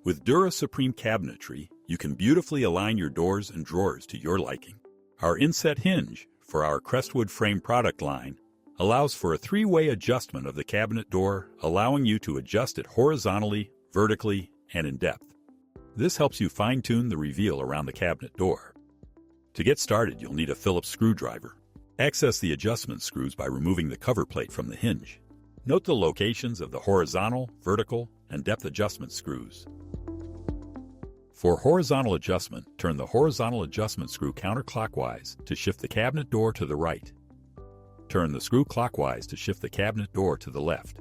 With Dura Supreme Cabinetry, you can beautifully align your doors and drawers to your liking. Our inset hinge, for our Crestwood frame product line, allows for a three-way adjustment of the cabinet door, allowing you to adjust it horizontally, vertically, and in depth. This helps you fine-tune the reveal around the cabinet door. To get started, you'll need a Phillips screwdriver. Access the adjustment screws by removing the cover plate from the hinge. Note the locations of the horizontal, vertical, and depth adjustment screws. For horizontal adjustment, turn the horizontal adjustment screw counterclockwise to shift the cabinet door to the right. Turn the screw clockwise to shift the cabinet door to the left.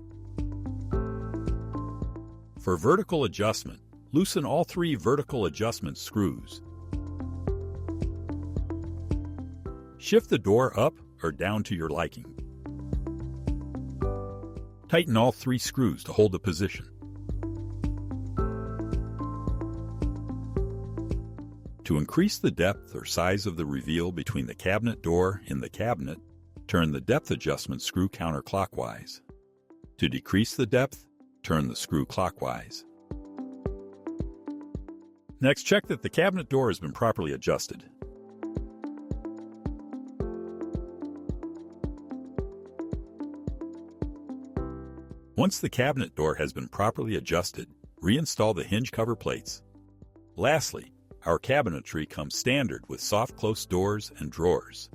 For vertical adjustment, loosen all three vertical adjustment screws. Shift the door up or down to your liking. Tighten all three screws to hold the position. To increase the depth or size of the reveal between the cabinet door and the cabinet, turn the depth adjustment screw counterclockwise. To decrease the depth, turn the screw clockwise. Next, check that the cabinet door has been properly adjusted. Once the cabinet door has been properly adjusted, reinstall the hinge cover plates. Lastly, our cabinetry comes standard with soft close doors and drawers.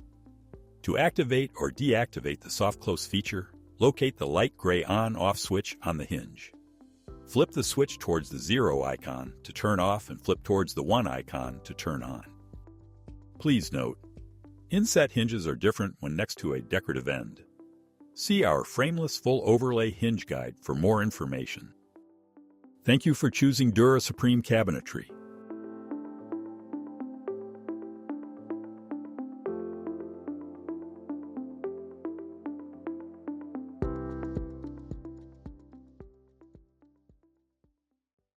To activate or deactivate the soft close feature, locate the light gray on-off switch on the hinge. Flip the switch towards the 0 icon to turn off and flip towards the 1 icon to turn on. Please note, inset hinges are different when next to a decorative end. See our frameless full overlay hinge guide for more information. Thank you for choosing Dura Supreme Cabinetry.